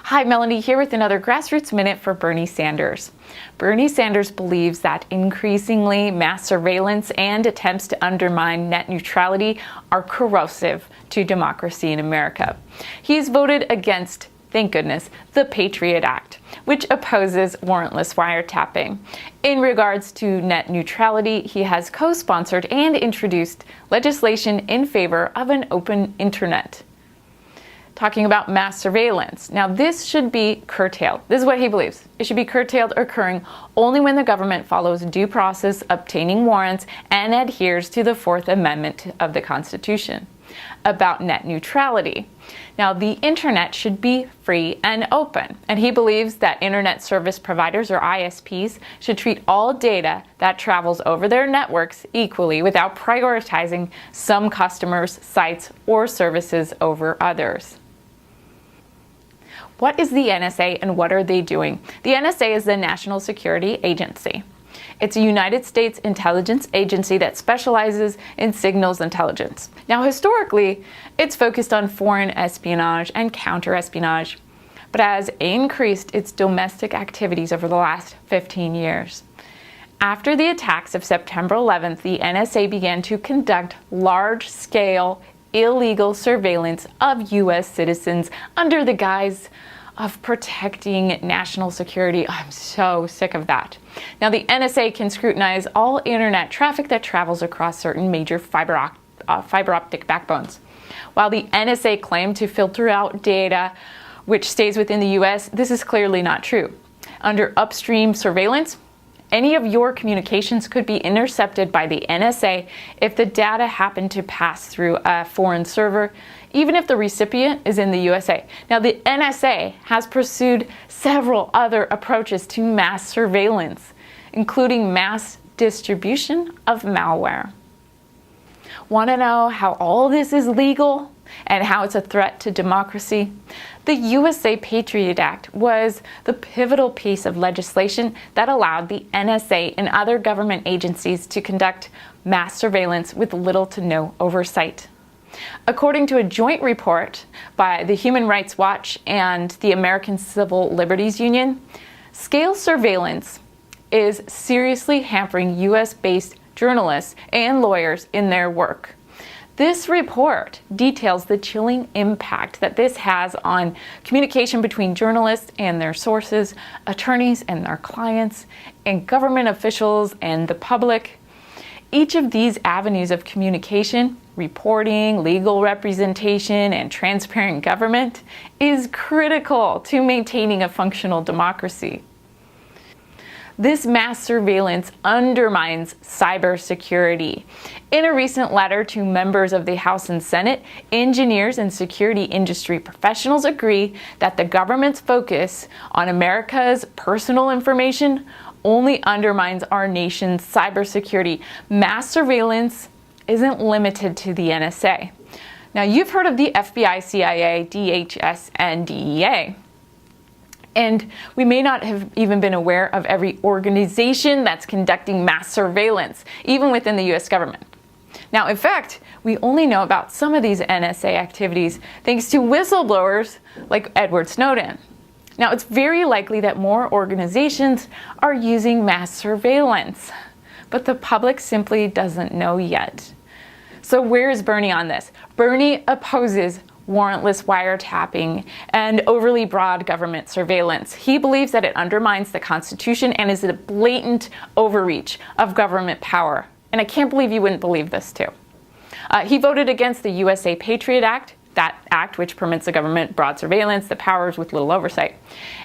Hi, Melanie here with another Grassroots Minute for Bernie Sanders. Bernie Sanders believes that increasingly mass surveillance and attempts to undermine net neutrality are corrosive to democracy in America. He's voted against, thank goodness, the Patriot Act, which opposes warrantless wiretapping. In regards to net neutrality, he has co-sponsored and introduced legislation in favor of an open internet. Talking about mass surveillance. Now, this should be curtailed. This is what he believes. It should be curtailed, occurring only when the government follows due process, obtaining warrants, and adheres to the Fourth Amendment of the Constitution. About net neutrality. Now, the internet should be free and open, and he believes that internet service providers, or ISPs, should treat all data that travels over their networks equally without prioritizing some customers, sites, or services over others. What is the NSA and what are they doing? The NSA is the National Security Agency. It's a United States intelligence agency that specializes in signals intelligence. Now, historically, it's focused on foreign espionage and counter-espionage, but has increased its domestic activities over the last 15 years. After the attacks of September 11th, the NSA began to conduct large-scale illegal surveillance of U.S. citizens under the guise of protecting national security. I'm so sick of that. Now, the NSA can scrutinize all internet traffic that travels across certain major fiber optic backbones. While the NSA claimed to filter out data which stays within the U.S., this is clearly not true. Under upstream surveillance, any of your communications could be intercepted by the NSA if the data happened to pass through a foreign server, even if the recipient is in the USA. Now, the NSA has pursued several other approaches to mass surveillance, including mass distribution of malware. Want to know how all this is legal and how it's a threat to democracy? The USA Patriot Act was the pivotal piece of legislation that allowed the NSA and other government agencies to conduct mass surveillance with little to no oversight. According to a joint report by the Human Rights Watch and the American Civil Liberties Union, scale surveillance is seriously hampering US-based journalists and lawyers in their work. This report details the chilling impact that this has on communication between journalists and their sources, attorneys and their clients, and government officials and the public. Each of these avenues of communication, reporting, legal representation, and transparent government is critical to maintaining a functional democracy. This mass surveillance undermines cybersecurity. In a recent letter to members of the House and Senate, engineers and security industry professionals agree that the government's focus on America's personal information only undermines our nation's cybersecurity. Mass surveillance isn't limited to the NSA. Now, you've heard of the FBI, CIA, DHS, and DEA. And we may not have even been aware of every organization that's conducting mass surveillance, even within the US government. Now, in fact, we only know about some of these NSA activities thanks to whistleblowers like Edward Snowden. Now, it's very likely that more organizations are using mass surveillance, but the public simply doesn't know yet. So where is Bernie on this? Bernie opposes warrantless wiretapping and overly broad government surveillance. He believes that it undermines the Constitution and is a blatant overreach of government power. And I can't believe you wouldn't believe this too. He voted against the USA Patriot Act, that act which permits the government broad surveillance, the powers with little oversight,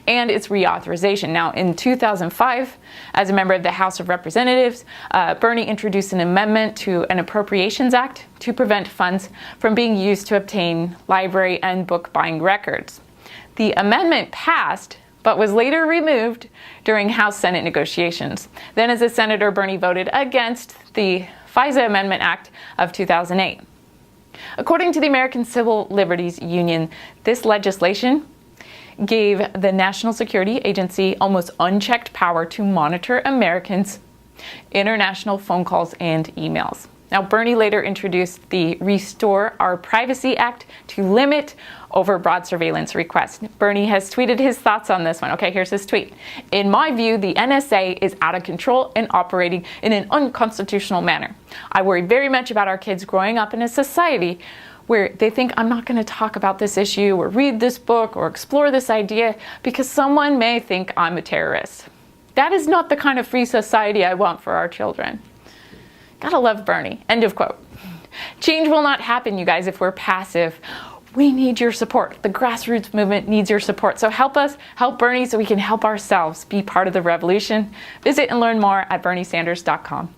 and its reauthorization. Now, in 2005, as a member of the House of Representatives, Bernie introduced an amendment to an Appropriations Act to prevent funds from being used to obtain library and book buying records. The amendment passed, but was later removed during House-Senate negotiations. Then, as a senator, Bernie voted against the FISA Amendment Act of 2008. According to the American Civil Liberties Union, this legislation gave the National Security Agency almost unchecked power to monitor Americans' international phone calls and emails. Now, Bernie later introduced the Restore Our Privacy Act to limit overbroad surveillance requests. Bernie has tweeted his thoughts on this one. Okay, here's his tweet. In my view, the NSA is out of control and operating in an unconstitutional manner. I worry very much about our kids growing up in a society where they think I'm not going to talk about this issue or read this book or explore this idea because someone may think I'm a terrorist. That is not the kind of free society I want for our children. Gotta love Bernie. End of quote. Change will not happen, you guys, if we're passive. We need your support. The grassroots movement needs your support. So help us, help Bernie so we can help ourselves be part of the revolution. Visit and learn more at berniesanders.com.